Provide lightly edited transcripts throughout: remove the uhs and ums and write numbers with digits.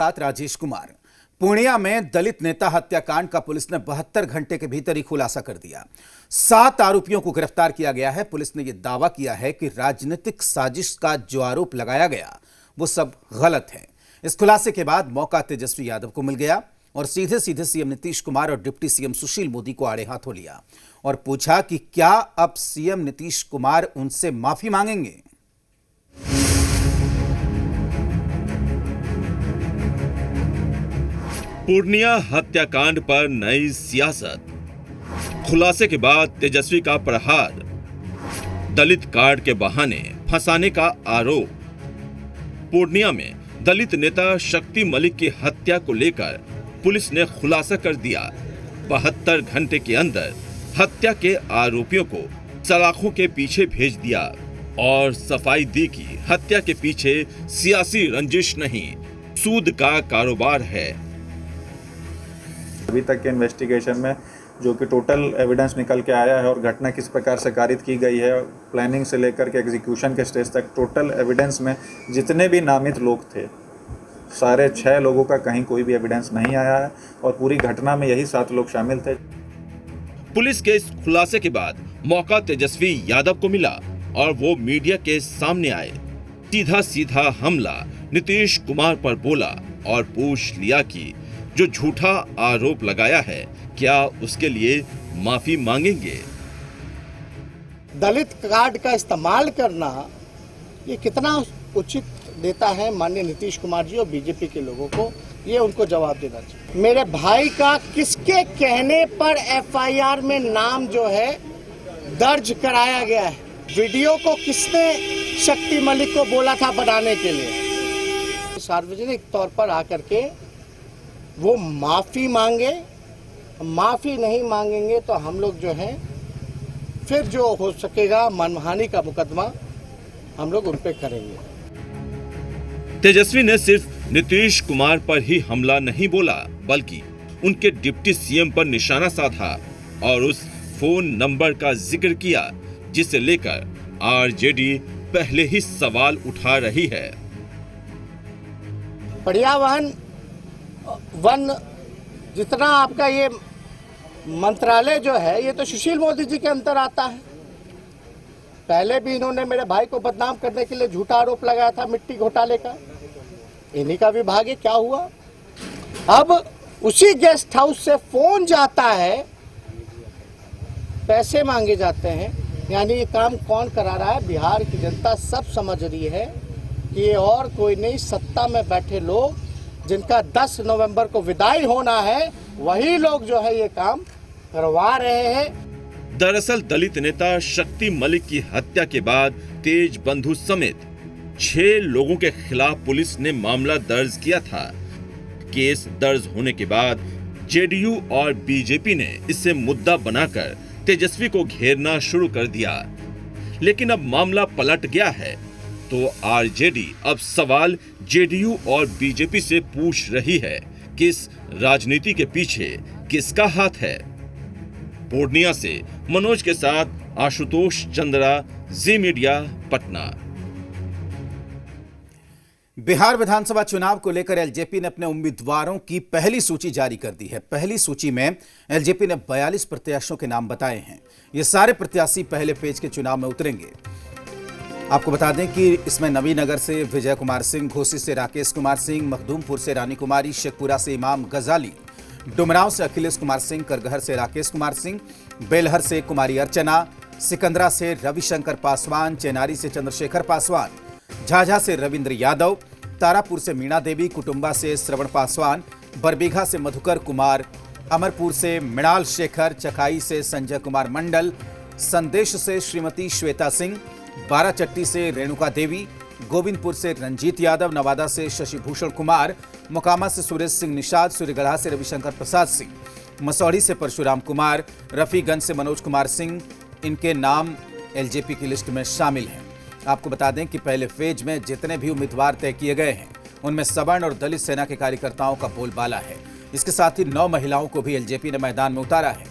साथ राजेश कुमार। पूर्णिया में दलित नेता हत्याकांड का पुलिस ने 72 घंटे के भीतर ही खुलासा कर दिया। 7 आरोपियों को गिरफ्तार किया गया है। पुलिस ने यह दावा किया है कि राजनीतिक साजिश का जो आरोप लगाया गया वो सब गलत है। इस खुलासे के बाद मौका तेजस्वी यादव को मिल गया और सीधे सीधे सीएम नीतीश कुमार और डिप्टी सीएम सुशील मोदी को आड़े हाथों लिया और पूछा कि क्या अब सीएम नीतीश कुमार उनसे माफी मांगेंगे। पूर्णिया हत्याकांड पर नई सियासत, खुलासे के बाद तेजस्वी का प्रहार, दलित कार्ड के बहाने फंसाने का आरोप। पूर्णिया में दलित नेता शक्ति मलिक की हत्या को लेकर पुलिस ने खुलासा कर दिया। 72 घंटे के अंदर हत्या के आरोपियों को सलाखों के पीछे भेज दिया और सफाई दी कि हत्या के पीछे सियासी रंजिश नहीं, सूद का कारोबार है। अभी तक के इन्वेस्टिगेशन में जो कि टोटल एविडेंस निकल के आया है और घटना किस प्रकार से कारित की गई है, प्लानिंग से लेकर के एग्जीक्यूशन के स्टेज तक, टोटल एविडेंस में जितने भी नामित लोग थे, सारे 6 लोगों का कहीं कोई भी एविडेंस नहीं आया है और पूरी घटना में यही 7 लोग शामिल थे। पुलिस के इस खुलासे के बाद मौका तेजस्वी यादव को मिला और वो मीडिया के सामने आए। सीधा सीधा हमला नीतीश कुमार पर बोला और पूछ लिया कि जो झूठा आरोप लगाया है क्या उसके लिए माफी मांगेंगे। दलित कार्ड का इस्तेमाल करना ये कितना उचित देता है माननीय नीतीश कुमार जी और बीजेपी के लोगों को, ये उनको जवाब देना चाहिए। मेरे भाई का किसके कहने पर एफआईआर में नाम जो है दर्ज कराया गया है? वीडियो को किसने शक्ति मलिक को बोला था बनाने के लिए? सार्वजनिक तौर पर आकर के वो माफी मांगे। माफी नहीं मांगेंगे तो हम लोग जो है फिर जो हो सकेगा मनमानी का मुकदमा हम लोग उन पे करेंगे। तेजस्वी ने सिर्फ नीतीश कुमार पर ही हमला नहीं बोला बल्कि उनके डिप्टी सीएम पर निशाना साधा और उस फोन नंबर का जिक्र किया जिसे लेकर आरजेडी पहले ही सवाल उठा रही है। पर्यावरण वन जितना आपका ये मंत्रालय जो है ये तो सुशील मोदी जी के अंतर आता है। पहले भी इन्होंने मेरे भाई को बदनाम करने के लिए झूठा आरोप लगाया था मिट्टी घोटाले का, इन्हीं का विभाग है। क्या हुआ? अब उसी गेस्ट हाउस से फोन जाता है, पैसे मांगे जाते हैं। यानी ये काम कौन करा रहा है? बिहार की जनता सब समझ रही है कि ये और कोई नहीं, सत्ता में बैठे लोग जिनका 10 नवंबर को विदाई होना है वही लोग जो है ये काम करवा रहे हैं। दरअसल दलित नेता शक्ति मलिक की हत्या के बाद तेज बंधु समेत 6 लोगों के खिलाफ पुलिस ने मामला दर्ज किया था। केस दर्ज होने के बाद जेडीयू और बीजेपी ने इसे मुद्दा बनाकर तेजस्वी को घेरना शुरू कर दिया। लेकिन अब मामला पलट गया है तो आरजेडी अब सवाल जेडीयू और बीजेपी से पूछ रही है कि इस राजनीति के पीछे किसका हाथ है। पूर्णिया से मनोज के साथ आशुतोष चंद्रा, जी मीडिया, पटना। बिहार विधानसभा चुनाव को लेकर एलजेपी ने अपने उम्मीदवारों की पहली सूची जारी कर दी है। पहली सूची में एलजेपी ने 42 प्रत्याशियों के नाम बताए हैं। ये सारे प्रत्याशी पहले पेज के चुनाव में उतरेंगे। आपको बता दें कि इसमें नवीनगर से विजय कुमार सिंह, घोसी से राकेश कुमार सिंह, मखदूमपुर से रानी कुमारी, शेखपुरा से इमाम गजाली, डुमरांव से अखिलेश कुमार सिंह, करगहर से राकेश कुमार सिंह, बेलहर से कुमारी अर्चना, सिकंदरा से रविशंकर पासवान, चेनारी से चंद्रशेखर पासवान, झाझा से रविंद्र यादव, तारापुर से मीणा देवी, कुटुंबा से श्रवण पासवान, बरबीघा से मधुकर कुमार, अमरपुर से मृणाल शेखर, चकाई से संजय कुमार मंडल, संदेश से श्रीमती श्वेता सिंह, बाराचट्टी से रेणुका देवी, गोविंदपुर से रंजीत यादव, नवादा से शशिभूषण कुमार, मोकामा से सुरेश सिंह निषाद, सूर्यगढ़ा से रविशंकर प्रसाद सिंह, मसौढ़ी से परशुराम कुमार, रफीगंज से मनोज कुमार सिंह, इनके नाम एलजेपी की लिस्ट में शामिल हैं। आपको बता दें कि पहले फेज में जितने भी उम्मीदवार तय किए गए हैं उनमें सवर्ण और दलित सेना के कार्यकर्ताओं का बोलबाला है। इसके साथ ही 9 महिलाओं को भी एलजेपी ने मैदान में उतारा है।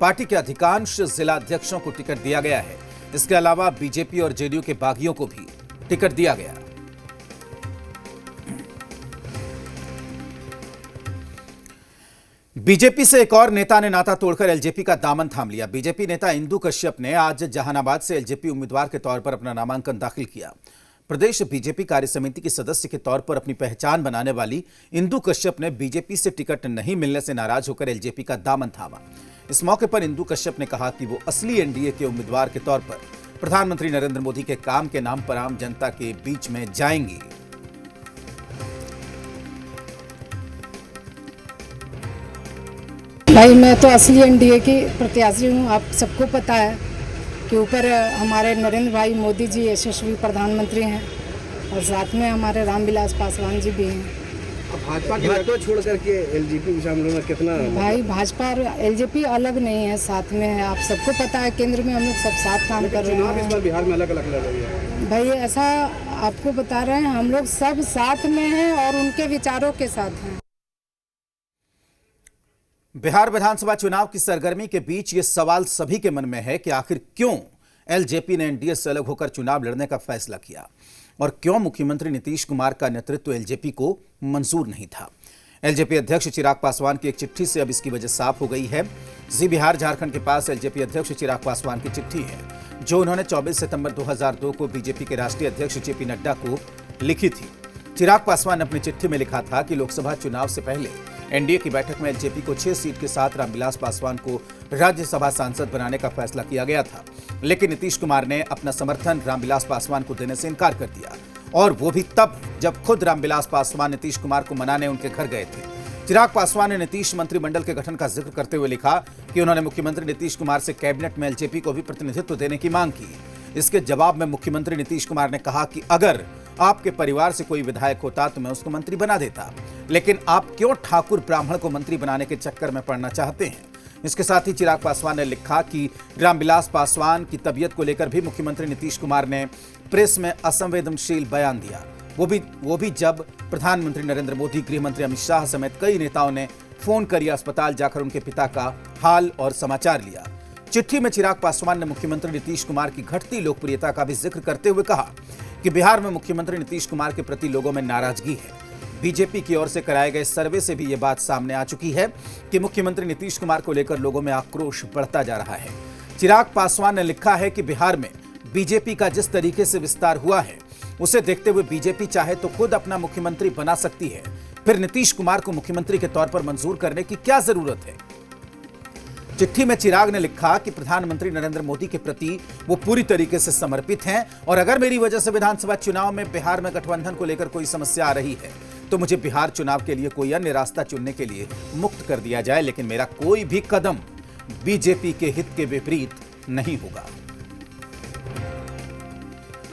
पार्टी के अधिकांश जिला अध्यक्षों को टिकट दिया गया है। इसके अलावा बीजेपी और जेडीयू के बागियों को भी टिकट दिया गया। बीजेपी से एक और नेता ने नाता तोड़कर एलजेपी का दामन थाम लिया। बीजेपी नेता इंदु कश्यप ने आज जहानाबाद से एलजेपी उम्मीदवार के तौर पर अपना नामांकन दाखिल किया। प्रदेश बीजेपी कार्य समिति की सदस्य के तौर पर अपनी पहचान बनाने वाली इंदु कश्यप ने बीजेपी से टिकट नहीं मिलने से नाराज होकर एलजेपी का दामन थामा। इस मौके पर इंदु कश्यप ने कहा कि वो असली एनडीए के उम्मीदवार के तौर पर प्रधानमंत्री नरेंद्र मोदी के काम के नाम पर आम जनता के बीच में जाएंगी। भाई मैं तो असली एनडीए की प्रत्याशी हूँ। आप सबको पता है कि ऊपर हमारे नरेंद्र भाई मोदी जी यशस्वी प्रधानमंत्री हैं और साथ में हमारे रामविलास पासवान जी भी हैं। भाजपा के को छोड़ करके एलजेपी में शामिल होना कितना भाई भाजपा और एलजेपी अलग नहीं है, साथ में है। आप सबको पता है केंद्र में हम लोग सब साथ काम कर रहे हैं। इस बार बिहार में अलग अलग लग रही है भाई, ऐसा आपको बता रहे हैं, हम लोग सब साथ में हैं और उनके विचारों के साथ हैं। बिहार विधानसभा चुनाव की सरगर्मी के बीच ये सवाल सभी के मन में है कि आखिर क्यों एलजेपी ने एनडीए से अलग होकर चुनाव लड़ने का फैसला किया और क्यों मुख्यमंत्री नीतीश कुमार का नेतृत्व एलजेपी को मंजूर नहीं था। एलजेपी अध्यक्ष चिराग पासवान की एक चिट्ठी से अब इसकी वजह साफ हो गई है। जी बिहार झारखंड के पास एलजेपी अध्यक्ष चिराग पासवान की चिट्ठी है जो उन्होंने 24 सितंबर 2002 को बीजेपी के राष्ट्रीय अध्यक्ष जेपी नड्डा को लिखी थी। चिराग पासवान ने अपनी चिट्ठी में लिखा था कि लोकसभा चुनाव से पहले एनडीए की बैठक में एलजेपी को 6 सीट के साथ रामविलास पासवान को राज्यसभा सांसद बनाने का फैसला किया गया था, लेकिन नीतीश कुमार ने अपना समर्थन रामविलास पासवान को देने से इनकार कर दिया और वो भी तब जब खुद रामविलास पासवान नीतीश कुमार को मनाने उनके घर गए थे। चिराग पासवान ने नीतीश मंत्रिमंडल के गठन का जिक्र करते हुए लिखा कि उन्होंने मुख्यमंत्री नीतीश कुमार से कैबिनेट में एलजेपी को भी प्रतिनिधित्व देने की मांग की। इसके जवाब में मुख्यमंत्री नीतीश कुमार ने कहा कि अगर आपके परिवार से कोई विधायक होता तो मैं उसको मंत्री बना देता, लेकिन आप क्यों ठाकुर ब्राह्मण को मंत्री बनाने के चक्कर में पड़ना चाहते हैं। इसके साथ ही चिराग पासवान ने लिखा कि रामविलास पासवान की तबीयत को लेकर भी मुख्यमंत्री नीतीश कुमार ने प्रेस में असंवेदनशील बयान दिया, वो भी जब प्रधानमंत्री नरेंद्र मोदी, गृह मंत्री अमित शाह समेत कई नेताओं ने फोन कर अस्पताल जाकर उनके पिता का हाल और समाचार लिया। चिट्ठी में चिराग पासवान ने मुख्यमंत्री नीतीश कुमार की घटती लोकप्रियता का भी जिक्र करते हुए कहा कि बिहार में मुख्यमंत्री नीतीश कुमार के प्रति लोगों में नाराजगी है। बीजेपी की ओर से कराए गए सर्वे से भी ये बात सामने आ चुकी है कि मुख्यमंत्री नीतीश कुमार को लेकर लोगों में आक्रोश बढ़ता जा रहा है। चिराग पासवान ने लिखा है कि बिहार में बीजेपी का जिस तरीके से विस्तार हुआ है उसे देखते हुए बीजेपी चाहे तो खुद अपना मुख्यमंत्री बना सकती है, फिर नीतीश कुमार को मुख्यमंत्री के तौर पर मंजूर करने की क्या जरूरत है। चिट्ठी में चिराग ने लिखा कि प्रधानमंत्री नरेंद्र मोदी के प्रति वो पूरी तरीके से समर्पित हैं और अगर मेरी वजह से विधानसभा चुनाव में बिहार में गठबंधन को लेकर कोई समस्या आ रही है तो मुझे बिहार चुनाव के लिए कोई अन्य रास्ता चुनने के लिए मुक्त कर दिया जाए, लेकिन मेरा कोई भी कदम बीजेपी के हित के विपरीत नहीं होगा।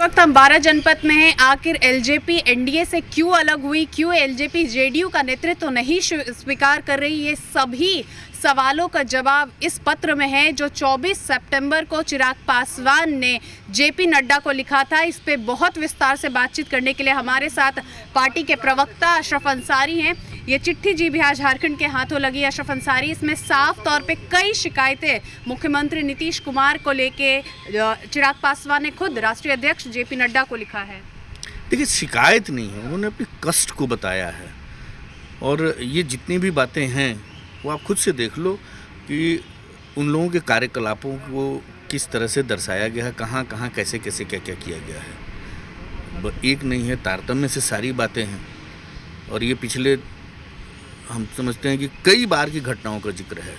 वक्त हम 12 जनपद में हैं। आखिर एलजेपी एनडीए से क्यों अलग हुई, क्यों एलजेपी जेडीयू का नेतृत्व नहीं स्वीकार कर रही, ये सभी सवालों का जवाब इस पत्र में है जो 24 सितंबर को चिराग पासवान ने जेपी नड्डा को लिखा था। इस पे बहुत विस्तार से बातचीत करने के लिए हमारे साथ पार्टी के प्रवक्ता अशरफ अंसारी हैं। ये चिट्ठी जी बिहार झारखंड के हाथों लगी। अशरफ अंसारी, इसमें साफ तौर पे कई शिकायतें मुख्यमंत्री नीतीश कुमार को लेके चिराग पासवान ने खुद राष्ट्रीय अध्यक्ष जेपी नड्डा को लिखा है। देखिए, शिकायत नहीं है, उन्होंने अपने कष्ट को बताया है और ये जितनी भी बातें हैं वो आप खुद से देख लो कि उन लोगों के कार्यकलापों को किस तरह से दर्शाया गया है, कहाँ कहाँ कैसे कैसे क्या क्या किया गया है। एक नहीं है, तारतम्य से सारी बातें हैं और ये पिछले हम समझते हैं कि कई बार की घटनाओं का जिक्र है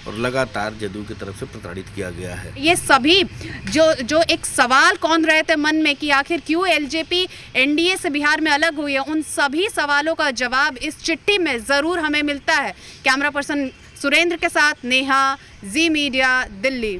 और लगातार जदयू की तरफ से प्रताड़ित किया गया है। ये सभी जो एक सवाल कौन रहे थे मन में कि आखिर क्यों एलजेपी एनडीए से बिहार में अलग हुई है, उन सभी सवालों का जवाब इस चिट्ठी में ज़रूर हमें मिलता है। कैमरा पर्सन सुरेंद्र के साथ नेहा, जी मीडिया, दिल्ली।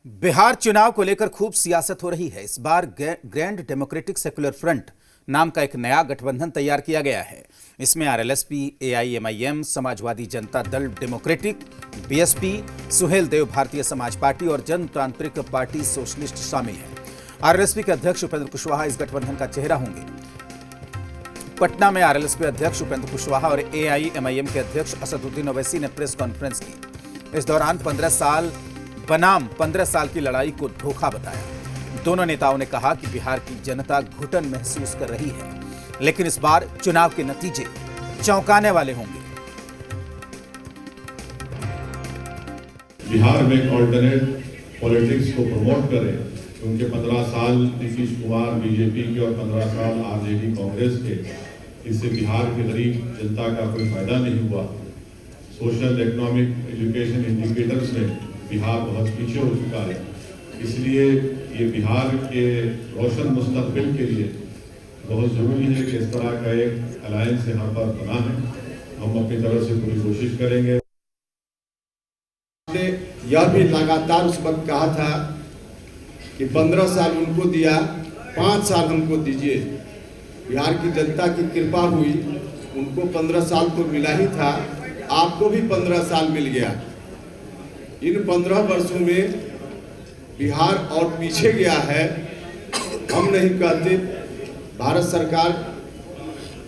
बिहार चुनाव को लेकर खूब सियासत हो रही है। इस बार ग्रैंड डेमोक्रेटिक सेक्युलर फ्रंट नाम का एक नया गठबंधन तैयार किया गया है। इसमें RLSP, AIMIM, Samajwadi Janata Dal democratic, BSP, Suhel Dev Bharatiya Samaj party और जनतांत्रिक पार्टी सोशलिस्ट शामिल है। आरएलएसपी के अध्यक्ष उपेंद्र कुशवाहा इस गठबंधन का चेहरा होंगे। पटना में आरएलएसपी अध्यक्ष उपेंद्र कुशवाहा और एआईएमआईएम के अध्यक्ष असदुद्दीन ओवैसी ने प्रेस कॉन्फ्रेंस की। इस दौरान 15 साल बनाम 15 साल की लड़ाई को धोखा बताया। दोनों नेताओं ने कहा कि बिहार की जनता घुटन महसूस कर रही है, लेकिन इस बार चुनाव के नतीजे चौंकाने वाले होंगे। बिहार में एक ऑल्टरनेट पॉलिटिक्स को प्रमोट करें, क्योंकि 15 साल नीतीश कुमार बीजेपी के और 15 साल आरजेडी कांग्रेस के, इससे बिहार के गरीब जनता का कोई फायदा नहीं हुआ। सोशल, इकोनॉमिक, एजुकेशन इंडिकेटर्स में बिहार बहुत पीछे हो चुका है। इसलिए ये बिहार के रोशन मुस्तकबिल के लिए बहुत ज़रूरी है कि इस तरह का एक अलायंस यहाँ पर बना है। हम अपनी तरफ से पूरी कोशिश करेंगे। यह भी लगातार उस वक्त कहा था कि 15 साल उनको दिया, 5 साल हमको दीजिए। बिहार की जनता की कृपा हुई, उनको 15 साल तो मिला ही था, आपको भी 15 साल मिल गया। इन 15 वर्षों में बिहार और पीछे गया है। हम नहीं कहते, भारत सरकार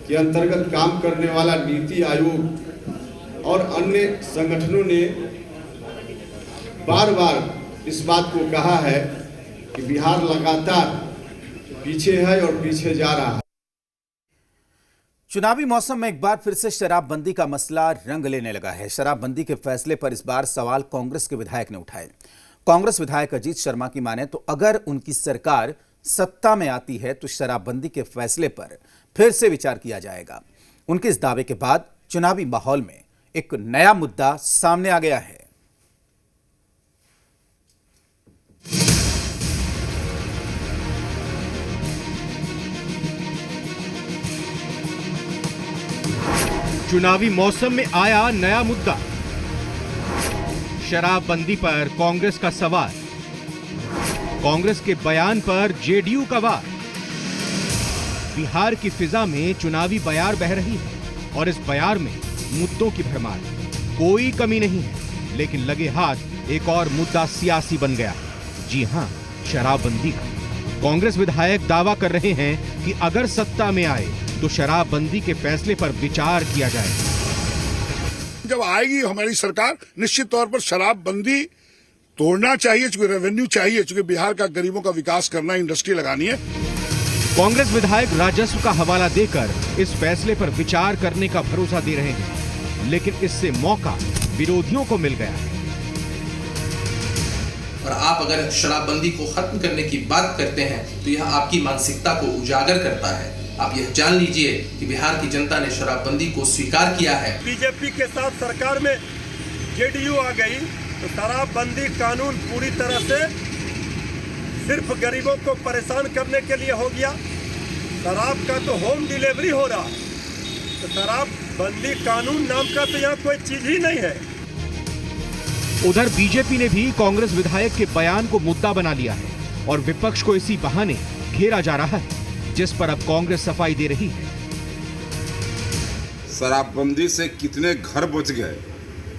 के अंतर्गत काम करने वाला नीति आयोग और अन्य संगठनों ने बार बार इस बात को कहा है कि बिहार लगातार पीछे है और पीछे जा रहा है। चुनावी मौसम में एक बार फिर से शराबबंदी का मसला रंग लेने लगा है। शराबबंदी के फैसले पर इस बार सवाल कांग्रेस के विधायक ने उठाए। कांग्रेस विधायक अजीत शर्मा की माने तो अगर उनकी सरकार सत्ता में आती है तो शराबबंदी के फैसले पर फिर से विचार किया जाएगा। उनके इस दावे के बाद चुनावी माहौल में एक नया मुद्दा सामने आ गया है। चुनावी मौसम में आया नया मुद्दा, शराबबंदी पर कांग्रेस का सवाल, कांग्रेस के बयान पर जेडीयू का वार। बिहार की फिजा में चुनावी बयार बह रही है और इस बयार में मुद्दों की भरमार, कोई कमी नहीं है, लेकिन लगे हाथ एक और मुद्दा सियासी बन गया। जी हां, शराबबंदी का। कांग्रेस विधायक दावा कर रहे हैं कि अगर सत्ता में आए तो शराबबंदी के फैसले पर विचार किया जाएगा। जब आएगी हमारी सरकार, निश्चित तौर पर शराबबंदी तोड़ना चाहिए, चूंकि रेवेन्यू चाहिए, चूंकि बिहार का गरीबों का विकास करना, इंडस्ट्री लगानी है। कांग्रेस विधायक राजस्व का हवाला देकर इस फैसले पर विचार करने का भरोसा दे रहे हैं, लेकिन इससे मौका विरोधियों को मिल गया है। और आप अगर शराबबंदी को खत्म करने की बात करते हैं तो यह आपकी मानसिकता को उजागर करता है। आप यह जान लीजिए कि बिहार की जनता ने शराबबंदी को स्वीकार किया है। बीजेपी के साथ सरकार में जेडीयू आ गई तो शराबबंदी कानून पूरी तरह से सिर्फ गरीबों को परेशान करने के लिए हो गया। शराब का तो होम डिलीवरी हो रहा है, तो शराबबंदी कानून नाम का तो यहाँ कोई चीज ही नहीं है। उधर बीजेपी ने भी कांग्रेस विधायक के बयान को मुद्दा बना लिया है और विपक्ष को इसी बहाने घेरा जा रहा है, जिस पर अब कांग्रेस सफाई दे रही है। शराबबंदी से कितने घर बच गए,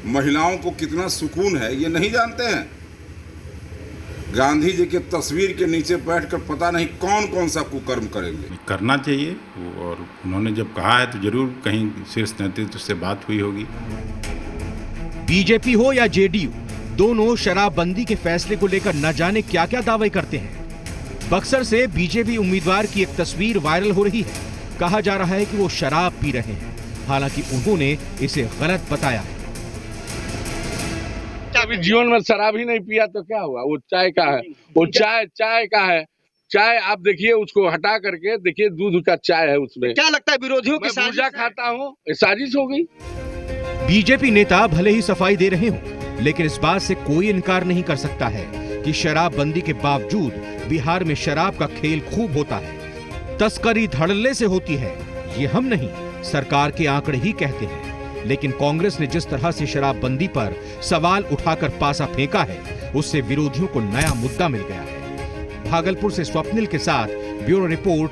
महिलाओं को कितना सुकून है, ये नहीं जानते हैं। गांधी जी के तस्वीर के नीचे बैठकर पता नहीं कौन कौन सा कुकर्म करेंगे। करना चाहिए, और उन्होंने जब कहा है तो जरूर कहीं शीर्ष नेतृत्व से बात हुई होगी। बीजेपी हो या जेडीयू, दोनों शराबबंदी के फैसले को लेकर न जाने क्या क्या दावे करते हैं। बक्सर से बीजेपी उम्मीदवार की एक तस्वीर वायरल हो रही है। कहा जा रहा है कि वो शराब पी रहे हैं, हालांकि उन्होंने इसे गलत बताया है। अभी जीवन में शराब ही नहीं पिया तो क्या हुआ? वो चाय का है, वो चाय का है। चाय आप देखिए, उसको हटा करके देखिए, दूध का चाय है उसमें। क्या लगता है विरोधियों की साजिश खाता हूँ, साजिश हो गई। बीजेपी नेता भले ही सफाई दे रहे हों, लेकिन इस बात से कोई इनकार नहीं कर सकता है कि शराबबंदी के बावजूद बिहार में शराब का खेल खूब होता है। तस्करी धड़ल्ले से होती है, ये हम नहीं, सरकार के आंकड़े ही कहते हैं। लेकिन कांग्रेस ने जिस तरह से शराबबंदी पर सवाल उठाकर पासा फेंका है, उससे विरोधियों को नया मुद्दा मिल गया है। भागलपुर से स्वप्निल के साथ ब्यूरो रिपोर्ट।